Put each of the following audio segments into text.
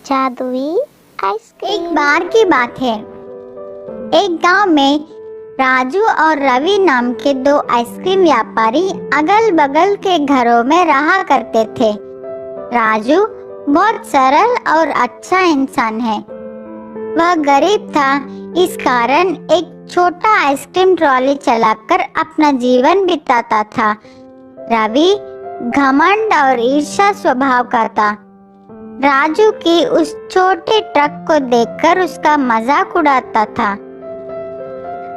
जादुई आइसक्रीम। एक बार की बात है, एक गांव में राजू और रवि नाम के दो आइसक्रीम व्यापारी अगल बगल के घरों में रहा करते थे। राजू बहुत सरल और अच्छा इंसान है। वह गरीब था, इस कारण एक छोटा आइसक्रीम ट्रॉली चलाकर अपना जीवन बिताता था। रवि घमंड और ईर्ष्या स्वभाव का था। राजू की उस छोटे ट्रक को देखकर उसका मजाक उड़ाता था।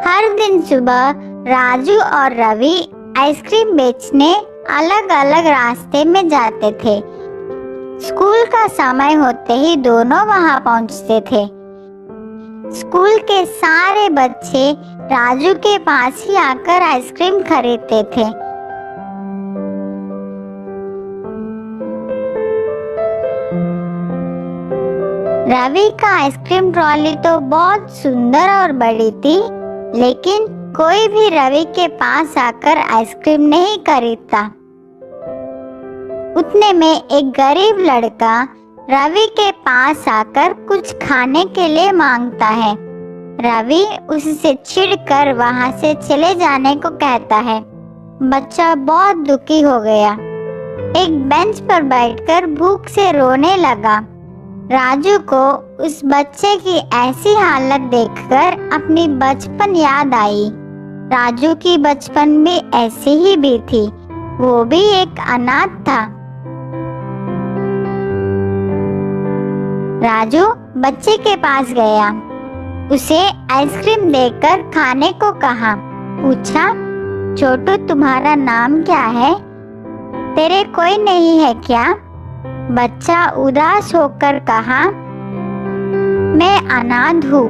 हर दिन सुबह राजू और रवि आइसक्रीम बेचने अलग अलग रास्ते में जाते थे। स्कूल का समय होते ही दोनों वहां पहुंचते थे। स्कूल के सारे बच्चे राजू के पास ही आकर आइसक्रीम खरीदते थे। रवि का आइसक्रीम ट्रॉली तो बहुत सुंदर और बड़ी थी, लेकिन कोई भी रवि के पास आकर आइसक्रीम नहीं खरीदता। उतने में एक गरीब लड़का रवि के पास आकर कुछ खाने के लिए मांगता है। रवि उससे चिढ़कर वहां से चले जाने को कहता है। बच्चा बहुत दुखी हो गया, एक बेंच पर बैठकर भूख से रोने लगा। राजू को उस बच्चे की ऐसी हालत देखकर अपनी बचपन याद आई। राजू की बचपन भी ऐसी ही भी थी, वो भी एक अनाथ था। राजू बच्चे के पास गया, उसे आइसक्रीम देकर खाने को कहा। पूछा, छोटू तुम्हारा नाम क्या है? तेरे कोई नहीं है क्या? बच्चा उदास होकर कहा, मैं अनाथ हूँ,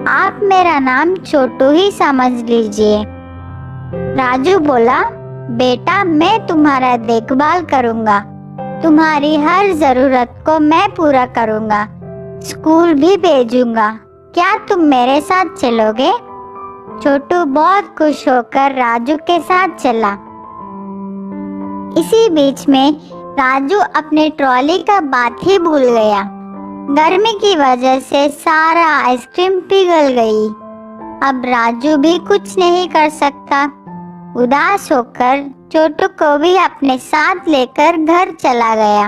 आप मेरा नाम छोटू ही समझ लीजिए। राजू बोला, बेटा मैं तुम्हारा देखभाल करूँगा, तुम्हारी हर जरूरत को मैं पूरा करूँगा, स्कूल भी भेजूंगा, क्या तुम मेरे साथ चलोगे? छोटू बहुत खुश होकर राजू के साथ चला। इसी बीच में राजू अपने ट्रॉली का बात ही भूल गया। गर्मी की वजह से सारा आइसक्रीम पिघल गई। अब राजू भी कुछ नहीं कर सकता। उदास होकर छोटू को भी अपने साथ लेकर घर चला गया।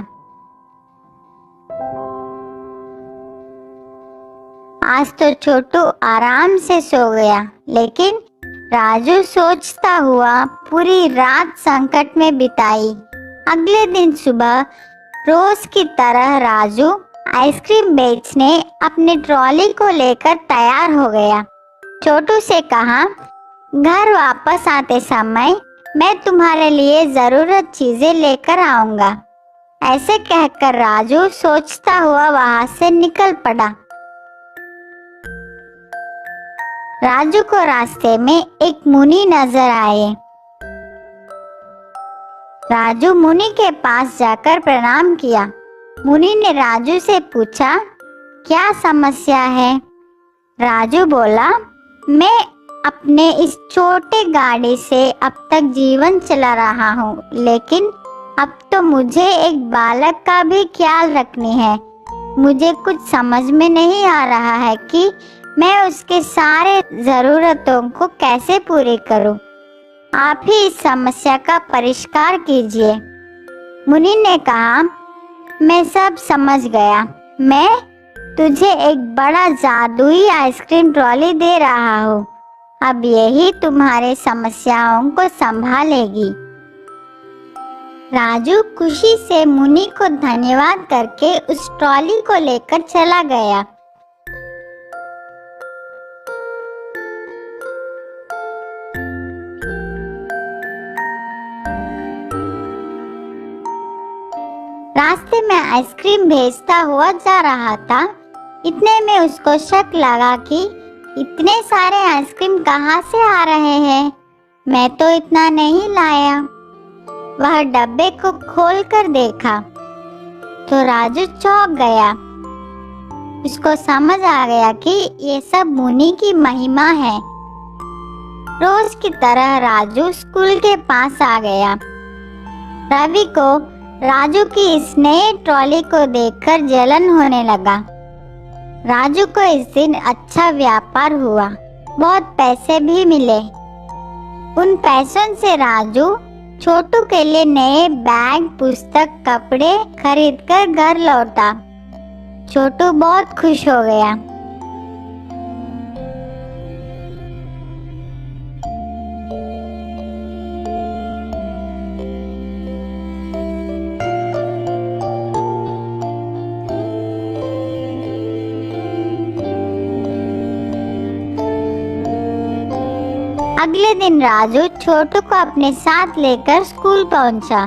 आज तो छोटू आराम से सो गया, लेकिन राजू सोचता हुआ पूरी रात संकट में बिताई। अगले दिन सुबह रोज की तरह राजू आइसक्रीम बेचने अपनी ट्रॉली को लेकर तैयार हो गया। छोटू से कहा, घर वापस आते समय मैं तुम्हारे लिए जरूरत चीजें लेकर आऊंगा। ऐसे कहकर राजू सोचता हुआ वहां से निकल पड़ा। राजू को रास्ते में एक मुनि नजर आए। राजू मुनि के पास जाकर प्रणाम किया। मुनि ने राजू से पूछा, क्या समस्या है? राजू बोला, मैं अपने इस छोटे गाड़ी से अब तक जीवन चला रहा हूँ, लेकिन अब तो मुझे एक बालक का भी ख्याल रखनी है। मुझे कुछ समझ में नहीं आ रहा है कि मैं उसके सारे जरूरतों को कैसे पूरी करूं। आप ही इस समस्या का परिष्कार कीजिए। मुनि ने कहा, मैं सब समझ गया। मैं तुझे एक बड़ा जादुई आइसक्रीम ट्रॉली दे रहा हूँ। अब यही तुम्हारे समस्याओं को संभालेगी। राजू खुशी से मुनि को धन्यवाद करके उस ट्रॉली को लेकर चला गया। रास्ते में आइसक्रीम बेचता हुआ जा रहा था। इतने में उसको शक लगा कि इतने सारे आइसक्रीम कहाँ से आ रहे हैं, मैं तो इतना नहीं लाया। वह डब्बे को खोलकर देखा तो राजू चौंक गया। उसको समझ आ गया कि ये सब मुनि की महिमा है। रोज की तरह राजू स्कूल के पास आ गया। रवि को राजू की इस नई ट्रॉली को देखकर जलन होने लगा। राजू को इस दिन अच्छा व्यापार हुआ, बहुत पैसे भी मिले। उन पैसों से राजू छोटू के लिए नए बैग, पुस्तक, कपड़े खरीदकर घर लौटा। छोटू बहुत खुश हो गया। अगले दिन राजू छोटू को अपने साथ लेकर स्कूल पहुंचा।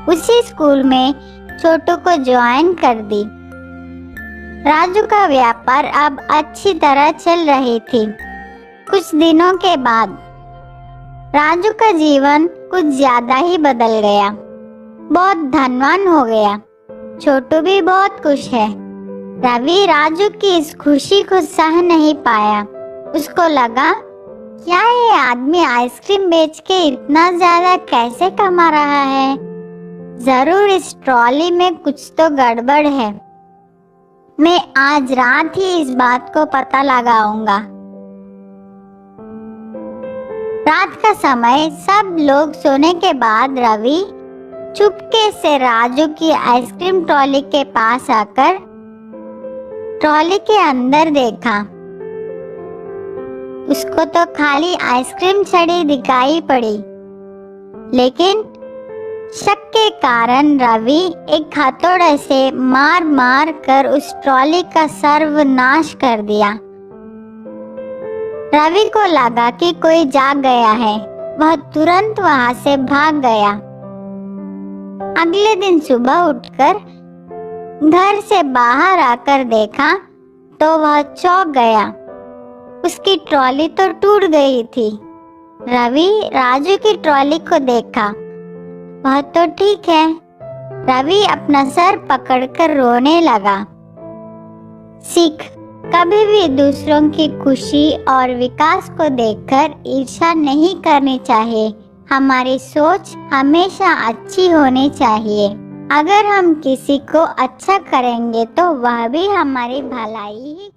उसी स्कूल में छोटू को ज्वाइन कर दी। राजू का व्यापार अब अच्छी तरह चल रही थी। कुछ दिनों के बाद राजू का जीवन कुछ ज्यादा ही बदल गया, बहुत धनवान हो गया। छोटू भी बहुत खुश है। रवि राजू की इस खुशी को सह नहीं पाया। उसको लगा, क्या ये आदमी आइसक्रीम बेच के इतना ज्यादा कैसे कमा रहा है? जरूर इस ट्रॉली में कुछ तो गड़बड़ है। मैं आज रात ही इस बात को पता लगाऊंगा। रात का समय, सब लोग सोने के बाद रवि चुपके से राजू की आइसक्रीम ट्रॉली के पास आकर ट्रॉली के अंदर देखा। उसको तो खाली आइसक्रीम छड़ी दिखाई पड़ी, लेकिन शक के कारण रवि एक हथौड़े से मार मार कर उस ट्रॉली का सर्वनाश कर दिया। रवि को लगा कि कोई जाग गया है। वह तुरंत वहां से भाग गया। अगले दिन सुबह उठकर घर से बाहर आकर देखा तो वह चौंक गया। उसकी ट्रॉली तो टूट गई थी। रवि राजू की ट्रॉली को देखा, वह तो ठीक है। रवि अपना सर पकड़कर रोने लगा। सीख, कभी भी दूसरों की खुशी और विकास को देखकर ईर्ष्या नहीं करनी चाहिए। हमारी सोच हमेशा अच्छी होनी चाहिए। अगर हम किसी को अच्छा करेंगे तो वह भी हमारी भलाई ही